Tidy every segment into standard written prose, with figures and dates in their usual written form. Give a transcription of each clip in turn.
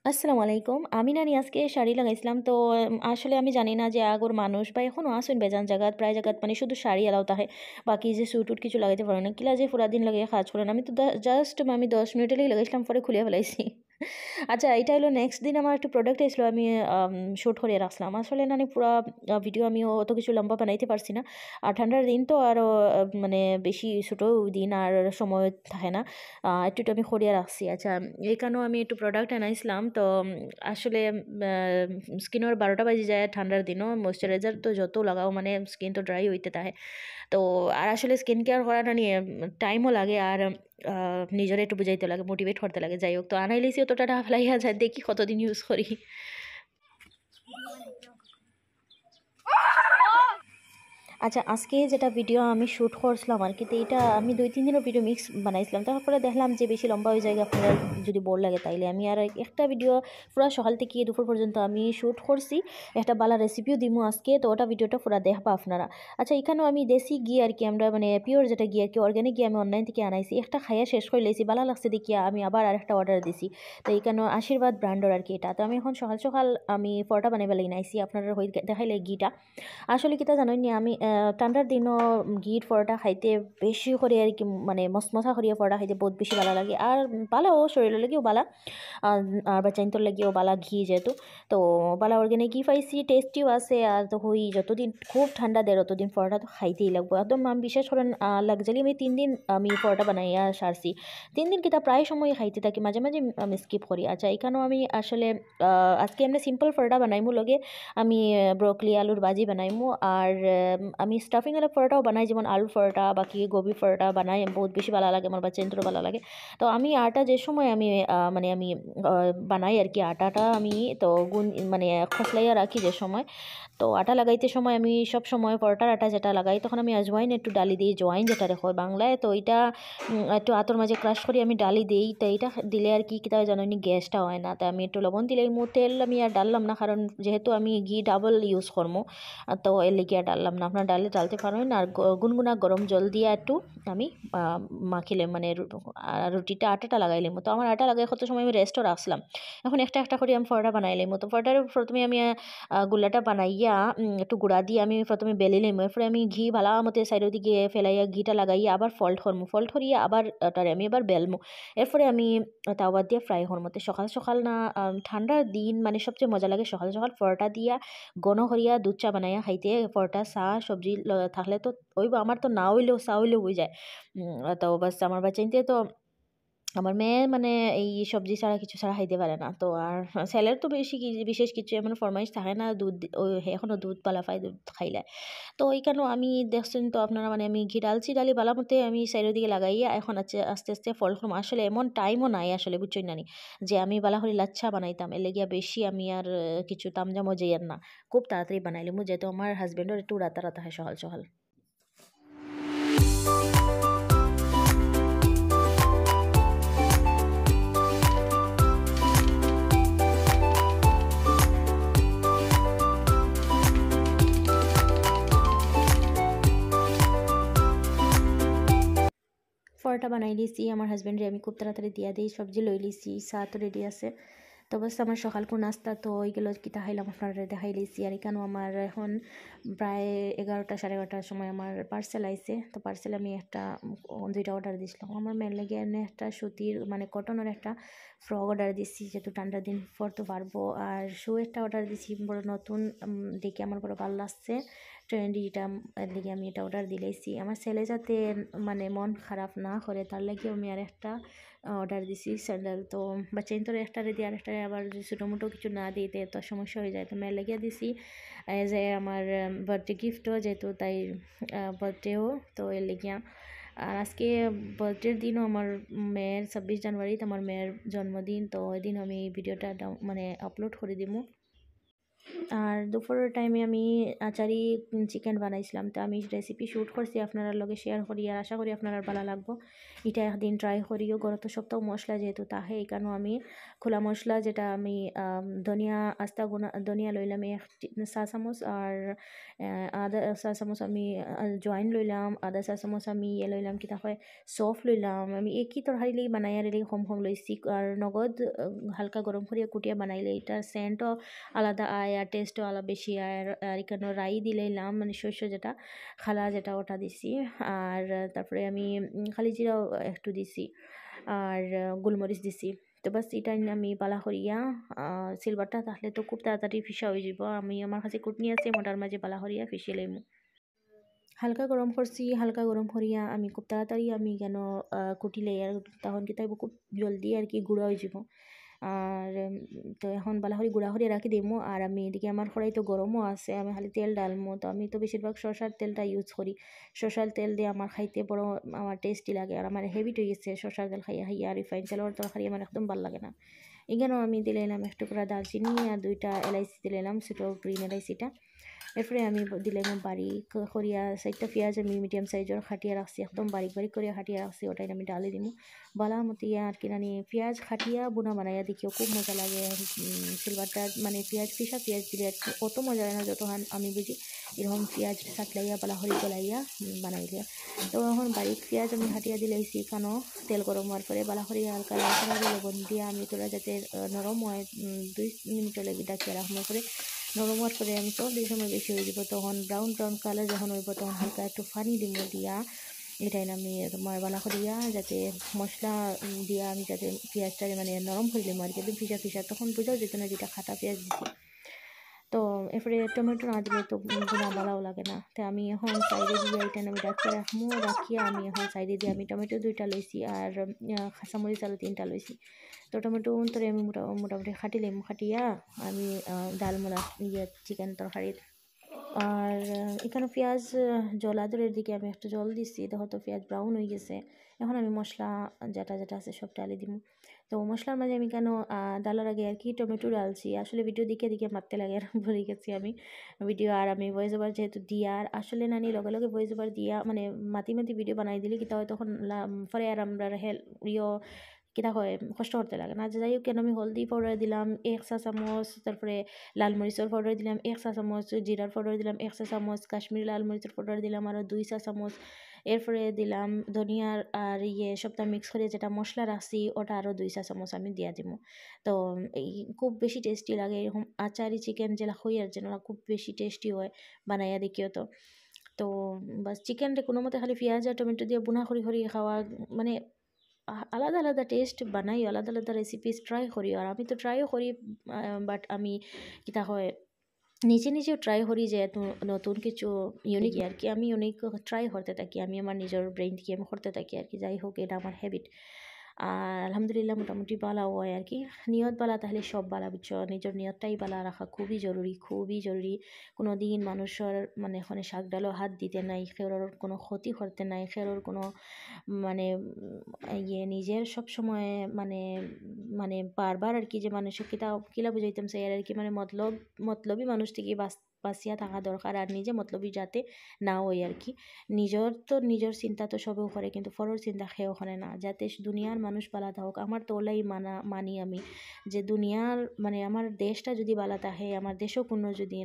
আসসালামু আলাইকুম। আমি না আজকে শাড়ি লাগাইছিলাম। তো আসলে আমি জানি না যে আগর মানুষ বা এখনো আছেন বেজান জাগাত প্রায় জাগাত মানে শুধু শাড়ি এলাও তাহে। বাকি যে স্যুট উট কিছু লাগাইতে পারে না। কিলা যে পুরা দিন লাগাইয়া কাজ করে না। আমি তো জাস্ট আমি ১০ মিনিটের লাগি লাগাইছিলাম পরে খুলিয়া ফেলাইছি। আচ্ছা এইটা হলো নেক্সট দিন আমার একটা প্রোডাক্ট এসলো আমি শুট করিয়া রাখছিলাম। আসলে না আমি পুরা ভিডিও আমি অত কিছু লম্বা বানাইতে পারছি না। আর ঠান্ডার দিন তো আরো মানে বেশি ছোটো দিন আর সময় থাকে না। একটু আমি করিয়া রাখছি। আচ্ছা এইখানেও আমি একটু প্রোডাক্ট আনাইছিলাম। তো আসলে স্কিনের ১২টা বাজে যায় ঠান্ডার দিনও ময়েশ্চারাইজার তো যত লাগাও মানে স্কিন তো ড্রাই হইতে থাকে। তো আর আসলে স্কিন কেয়ার করাটা নিয়ে টাইমও লাগে আর নিজের একটু বুঝাইতে লাগে মোটিভেট করতে লাগে যাই হোক তো আনাইলেছি অতটা টাকা ফেলাইয়া যায় দেখি কতদিন ইউজ করি। আচ্ছা আজকে যেটা ভিডিও আমি শ্যুট করছিলাম আর কি তো এটা আমি ২-৩ দিনের ভিডিও মিক্স বানাইছিলাম তারপরে দেখলাম যে বেশি লম্বা হয়ে যায় আপনারা যদি বোর লাগে তাইলে আমি আর একটা ভিডিও পুরো সকাল থেকে দুপুর পর্যন্ত আমি শ্যুট করছি একটা বালা রেসিপিও দিমু আজকে তো ওটা ভিডিওটা পুরো দেখবা আপনারা। আচ্ছা এখানেও আমি দেশি ঘি আর কি আমরা মানে পিওর যেটা ঘি আর কি অর্গ্যানিক ঘি আমি অনলাইন থেকে আনাইছি একটা খাইয়া শেষ করে লেছি বালা লাগছে দেখিয়া আমি আবার আরেকটা অর্ডার দিছি। তো এখানেও আশীর্বাদ ব্র্যান্ডর আর কি এটা তো আমি এখন সকাল সকাল আমি পরোটা বানাইবার লাগি নাইছি আপনারা দেখাইলে ঘিটা আসলে কিতা জানেন নি আমি ঠান্ডার দিনও ঘির পরোটা খাইতে বেশি করে আর কি মানে মশমশা করিয়া পরোটা খাইতে বহুত বেশি ভালো লাগে আর ভালো শরীরের লাগেও বালা আর আর বাচ্চাইন্তর লাগেও বালা ঘি যেহেতু তো বালা অর্গ্যানিক ঘি পাইছি টেস্টিও আছে আর তো হই যতদিন খুব ঠান্ডা দেয় ততদিন পরোটা তো খাইতেই লাগবো একদম আমি বিশেষ করেন লাগজালি আমি ৩ দিন আমি পরোটা বানাইয়া সারছি ৩ দিন কিতা প্রায় সময় খাইতে থাকি মাঝে মাঝে আমি স্কিপ করি। আচ্ছা এখানেও আমি আসলে আজকে আমরা সিম্পল পরোটা বানাইমু লগে আমি ব্রোকলি আলুর ভাজি বানাইমু আর আমি স্টাফিং আলা পরোটাও বানাই যেমন আলু পরোটা বাকি গোবি পরোটা বানাই বহুত বেশি ভালো লাগে আমার বাচ্চাদেরও ভালো লাগে। তো আমি আটা যে সময় আমি মানে আমি বানাই আর কি আটাটা আমি তো গুন মানে খসলাইয়া রাখি যে সময় তো আটা লাগাইতে সময় আমি সব সময় পরোটার আটা যেটা লাগাই তখন আমি আজওয়াইন একটু ডালি দিই জোয়াইন যেটা রেখো বাংলায় তো এটা একটু আতর মাঝে ক্রাশ করে আমি ডালি দিই তো এইটা দিলে আর কি কিতা জানো নি গ্যাসটা হয় না তাই আমি একটু লবণ দিলে তেল আমি আর ডাললাম না কারণ যেহেতু আমি ঘি ডাবল ইউজ করবো তো এর লিগে আর ডাললাম না আপনার ডালতে পারেন আর গুনগুনা গরম জল দিয়ে একটু আমি মাখিলাম মানে রুটিটা আটাটা লাগাইলাম তো আমার আটা লাগাই কত সময় আমি রেস্টও রাখলাম এখন একটা একটা করে আমি পরোটা বানাইলাম তো পরোটার প্রথমে আমি গুলাটা বানাইয়া একটু গুঁড়া দিয়ে আমি প্রথমে বেলিলাম এরপরে আমি ঘি ভালো মতো সাইডের দিকে ফেলাইয়া ঘিটা লাগাইয়া আবার ফল্ট করবো ফল্ট করিয়া আবার ওটারে আমি এবার বেলমো এরপরে আমি তাওয়া দিয়ে ফ্রাই করবো তো সকাল সকাল না ঠান্ডার দিন মানে সবচেয়ে মজা লাগে সকাল সকাল পরোটা দিয়া ঘন করিয়া দুধ চা বানাইয়া খাইতে পরোটা চা সবজি থাকলে তো ওই আমার তো না হইলেও চা হইলেও হয়ে যায়। তো বাস আমার বাচ্চাইতে তো আমার মেয়ে মানে এই সবজি ছাড়া কিছু ছাড়া খাইতে পারে না তো আর ছেলের তো বিশেষ কিছু এমন ফরমাইশ থাকে না দুধ এখনও দুধ পালা পাই দুধ খাইলে তো এইখানেও আমি দেখছেন তো আপনারা মানে আমি ঘি ডালি বালা মতে আমি সাইডের দিকে লাগাইয়া এখন আছে আস্তে আস্তে ফল করম আসলে এমন টাইমও নাই আসলে বুঝছই নানি যে আমি বালা করে লাচ্ছা বানাইতাম এর লেগিয়া বেশি আমি আর কিছু তামজামও যাইয়ার না খুব তাড়াতাড়ি বানাইলাম যেহেতু আমার হাজবেন্ডের একটু রাতা রাতা হয় সকাল সকাল। পরোটা বানাই দিয়েছি আমার হাজব্যান্ডে আমি খুব তাড়াতাড়ি দিয়া দিই সবজি লই লিছি চা তো রেডি আছে তো বাস আমার সকালকুর নাস্তা তো ওইগুলো কি দেখাইলাম আপনারা দেখাই লিছি আর এখানেও আমার এখন প্রায় 11টা 11:30টার সময় আমার পার্সেল আইছে তো পার্সেল আমি একটা 2টা অর্ডার দিয়েছিলাম আমার মেয়ের লেগে এনে একটা সুতির মানে কটনের একটা ফ্রক অর্ডার দিচ্ছি যেহেতু ঠান্ডার দিন পরতে পারবো আর শু একটা অর্ডার দিছি বড় নতুন দেখে আমার বড় ভালো লাগছে ট্রেন্ডি এটা এর লিগে আমি এটা অর্ডার দিলেইছি আমার ছেলে যাতে মানে মন খারাপ না করে তার লাগেও আমি আর একটা অর্ডার দিছি স্যান্ডেল তো বাচ্চাইন তোর একটা রেডি আর একটা আবার ছোটো মোটো কিছু না দিতে তো সমস্যা হয়ে যায় তো মেয়ের লেগে দিছি যে আমার বার্থডে গিফটও যেহেতু তাই বার্থডেও তো এর লেগিয়া আর আজকে বার্থডের দিনও আমার মেয়ের 26 জানুয়ারিতে আমার মেয়ের জন্মদিন তো ওই দিন আমি এই ভিডিওটা মানে আপলোড করে দিব। আর দুপুরের টাইমে আমি আচারি চিকেন বানাইছিলাম, তো আমি রেসিপি শ্যুট করছি আপনার লগে শেয়ার করি, আর আশা করি আপনার ভালো লাগবো। এটা একদিন ট্রাই করিও। গত সপ্তাহ মশলা যেহেতু তাহে এখানেও আমি খোলা মশলা যেটা আমি ধনিয়া আস্তা গুনা ধনিয়া লইলাম 1 চা চামচ, আর আদা 1 চা চামচ আমি জয়েন লইলাম, আদা 1 চা চামচ আমি লইলাম কিতা হয় সফ লইলাম। আমি একই তরকারি লেগে বানাই আর এলে কম লইছি, আর নগদ হালকা গরম করিয়া কুটিয়া বানাইলে এটার সেন্টও আলাদা আয় আর টেস্টও আলাদা বেশি আয়। আর এখানে রাই দিলাম, মানে শস্য যেটা খালা যেটা ওটা দিছি। আর তারপরে আমি খালি জিরাও একটু দিছি, আর গোলমরিচ দিছি। তো বাস এটা আমি পালা করিয়া সিলভারটা তাহলে তো খুব তাড়াতাড়ি ফিসা হয়ে যাব। আমি আমার কাছে কুটনি আছে, মোটার মাঝে পালা করিয়া ফিসিয়ে লইমু। হালকা গরম করছি, হালকা গরম করিয়া আমি খুব তাড়াতাড়ি আমি কেন কুটিলে আর তখন কি তাইব খুব জলদি আর কি গুঁড়া হয়ে যাব। আর তো এখন বালাহরি গুঁড়া করে রাখি দিমু। আর আমি এদিকে আমার কড়াই তো গরমও আছে, আমি খালি তেল ডালমু। তো আমি তো বেশিরভাগ সরষার তেলটা ইউজ করি। সরষার তেল দিয়ে আমার খাইতে বড় আমার টেস্টি লাগে, আর আমার হেবিট হয়ে গেছে সরষার তেল খাইয়া খাইয়া। রিফাইন তেলের তরকারি আমার একদম ভালো লাগে না। এখানেও আমি দিলাম একটু করে দারচিনি আর 2টা এলাইচি দিলাম, ছোটো গ্রিন এলাইচিটা। এরপরে আমি দিলাম বারিক করিয়া 4টা পেঁয়াজ আমি মিডিয়াম সাইজের খাটিয়া রাখছি, একদম বারিক বারিক করিয়া খাটিয়া রাখছি, ওটাই আমি ডালে দিমু বালা মতিয়া। আর কি নানি পেঁয়াজ খাটিয়া বোনা বানাইয়া দেখিও খুব মজা লাগে। সিলভারটা মানে পেঁয়াজ পিসা পেঁয়াজ দিলে অত মজা হয় না যতক্ষণ আমি বুঝি এরকম পেঁয়াজ সাতলাইয়া বালা হরি গলাইয়া বানাইলে। তো এখন বারিক পেঁয়াজ আমি খাটিয়া দিলাইছি, কেন তেল গরম হওয়ার পরে বালা হরি হালকা লবণ দিয়ে আমি তোরা যাতে নরম হয় 2 মিনিটের লাগে ডাকিয়ে রাখবো। করে নরম হওয়ার পরে আমি সব দিয়ে সময় বেশি হয়ে যাব, তখন ব্রাউন কালার যখন হইব তখন হালকা একটু পানি দিব দিয়া এটাই আমি তোমার বালা করিয়া যাতে মশলা দিয়া আমি যাতে পেঁয়াজটা মানে নরম করে দিলাম আর কি, একদম ফিসা ফিসা, তখন বোঝাও যেত না যেটা খাটা পেঁয়াজ দিছি। তো এরপরে টমেটো না দিলে তো গুণা ভালোও লাগে না। তো আমি এখন সাইডে দিয়ে এটা আমি ডাকিয়ে রাখবো, রাখিয়া আমি এখন সাইডে দিয়ে আমি টমেটো 2টা লইছি, আর কাঁচামরিচ আরও 3টা লইছি। তো টমেটো অন্তরে আমি মোটামুটি খাটিলাম, খাটিয়া আমি ডাল মোলা চিকেন তরকারির। আর এখানে পেঁয়াজ জল আদরের দিকে আমি একটা জল দিচ্ছি, দেখো তো পেঁয়াজ ব্রাউন হয়ে গেছে। এখন আমি মশলা যেটা যেটা আছে সব ডালে দিব। তো মশলার মাঝে আমি কেন ডালার আগে আর কি টমেটো ডালছি, আসলে ভিডিও দিকে দিকে মারতে লাগে আর ভুলে গেছি আমি ভিডিও। আর আমি ভয়েস ওভার যেহেতু দিয়া আর আসলে নানি লগে লগে ভয়েস ওভার দিয়া মানে মাতি ভিডিও বানাই দিলে কিতা হয় তখন পরে আর আমরা কিতা হয় কষ্ট করতে লাগে না। যাই হোক কেন আমি হলদি পাউডার দিলাম 1 চা চামচ, তারপরে লাল মরিচের পাউডার দিলাম 1 চা চামচ, জিরার পাউডার দিলাম 1 চা চামচ, কাশ্মীরি লাল মরিচের পাউডার দিলাম আরও 2 চা চামচ। এরপরে দিলাম ধনিয়ার আর সবটা মিক্স করে যেটা মশলা রাখছি ওটা আরও 2 চা চামচ আমি দিয়া দিব। তো এই খুব বেশি টেস্টি লাগে এরকম আচারি চিকেন যেটা হই আর যেন খুব বেশি টেস্টি হয় বানাইয়া দেখিও। তো তো বাস চিকেনটা কোনো মতে খালি পেঁয়াজ আর টমেটো দিয়ে বুনা করি খাওয়া, মানে আলাদা আলাদা টেস্ট বানাই, আলাদা আলাদা রেসিপিস ট্রাই করি। আর আমি তো ট্রাইও করি, বাট আমি কিতা হয় নিজে নিজেও ট্রাই করি যে নতুন কিছু ইউনিক আর কি, আমি ইউনিক ট্রাই করতে থাকি, আমি আমার নিজের ব্রেইন থেকে আমি করতে থাকি আর কি। যাই হোক এটা আমার হ্যাবিট। আর আলহামদুলিল্লাহ মোটামুটি বালাও হয় আর কি। নিয়ত বালা তাহলে সব বালা বুঝছো, নিজের নিয়তটাই বালা রাখা খুবই জরুরি, খুবই জরুরি। কোনো দিন মানুষের মানে এখানে শাক ডালও হাত দিতে নাই, খেরোর কোনো ক্ষতি করতে নাই, খেরোর কোনো মানে নিজের সব সময় মানে মানে বারবার আর কি যে মানুষের কিলা বুঝাইতাম চাই আর কি, মানে মতলবী মানুষ থেকে বাঁচিয়া থাকা দরকার। আর নিজে মতলবী যাতে না হয় আর কি। নিজের চিন্তা তো সবেও করে, কিন্তু ফরর চিন্তা খেয়েও করে না, যাতে দুনিয়ার মানুষ বালা থাকুক। আমার তো ওলাই মানি আমি যে দুনিয়ার মানে আমার দেশটা যদি বালা থাকে, আমার দেশও কোনো যদি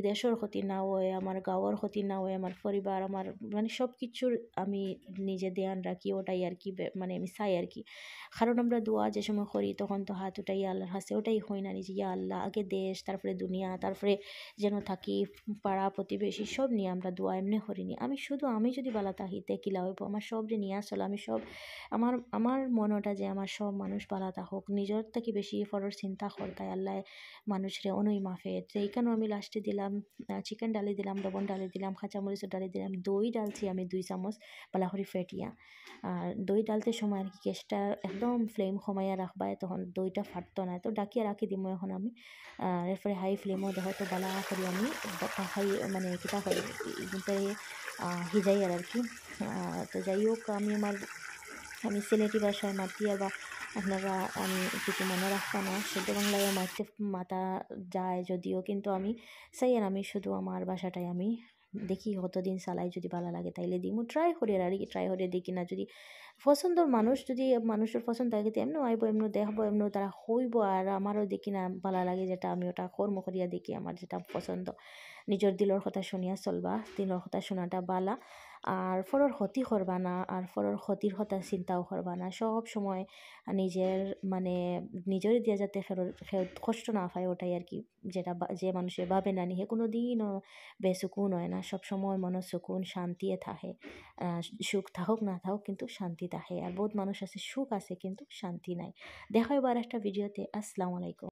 দেশের ক্ষতি না হয়, আমার গাঁৱৰ ক্ষতি না হয়, আমার পরিবার আমার মানে সব কিছুর আমি নিজে ধ্যান রাখি, ওটাই আর কি মানে আমি চাই আর কি। কারণ আমরা দোয়া যে সময় করি তখন তো হাত উঠাই আল্লাহর কাছে, ওটাই হয় না নিজে, ইয়া আল্লাহ আগে দেশ তারপরে দুনিয়া তারপরে যেন থাকি পাড়া প্রতিবেশী সব নিয়ে আমরা দোয়া এমনি করিনি। আমি যদি বালা তাহিতে কিলা হইব, আমার সব যে নিয়ে আসলে আমি সব আমার মনটা যে আমার সব মানুষ বালা থাকুক, নিজের থেকে বেশি ফরর চিন্তা করতায় আল্লাহ মানুষরে অনই মাফে। তো এইখানেও আমি লাস্টে দিলাম চিকেন ডালি দিলাম, লবণ ডালি দিলাম, কাঁচামরিচের ডালি দিলাম, দই ডালছি আমি 2 চামচ বালা করে ফেটিয়া। আর দই ডালতে সময় আর কি গ্যাসটা একদম ফ্লেম কমাইয়া রাখবা, তখন দইটা ফাটতো না। তো ডাকিয়ে রাখি দিব এখন আমি। এরপরে হাই ফ্লেমও দেখো তো বালা করি আমি হাই মানে কিতা করি হিজাই আর কি। তো যাই হোক আমি সিলেটি ভাষায় মাতি আর বা আপনারা আমি কিছু মনে রাখবো না, শুদ্ধ বাংলায় মারতে মাথা যায় যদিও, কিন্তু আমি চাই আর আমি শুধু আমার বাসাটাই আমি দেখি কতদিন চালাই, যদি ভালো লাগে তাইলে দিমু, ট্রাই করি আর কি, ট্রাই করে দেখি না যদি পছন্দর মানুষ, যদি মানুষের পছন্দ থাকে তো এমনি আইব, এমনি দেখবো, এমনি তারা হইব, আর আমারও দেখি না ভালো লাগে যেটা আমি ওটা কর্ম করিয়া দেখি, আমার যেটা পছন্দ। নিজের দিলের কথা শুনিয়া চলবা, দিলের কথা শোনাটা বালা, আর ফরর ক্ষতি করবা না, আর ফরর ক্ষতির কথা চিন্তাও করবা না। সব সময় নিজের মানে নিজের দিয়া যাতে কষ্ট না পায়, ওটাই আর কি, যেটা যে মানুষের ভাবে না নিহে কোনো দিনও বেসুকুন হয় না, সব সময় মনে সুকুন শান্তিয়ে থাকে। সুখ থাকুক না থাকুক কিন্তু শান্তি থাকে, আর বহুত মানুষ আছে সুখ আছে কিন্তু শান্তি নাই। দেখা এবার একটা ভিডিওতে। আসসালামু আলাইকুম।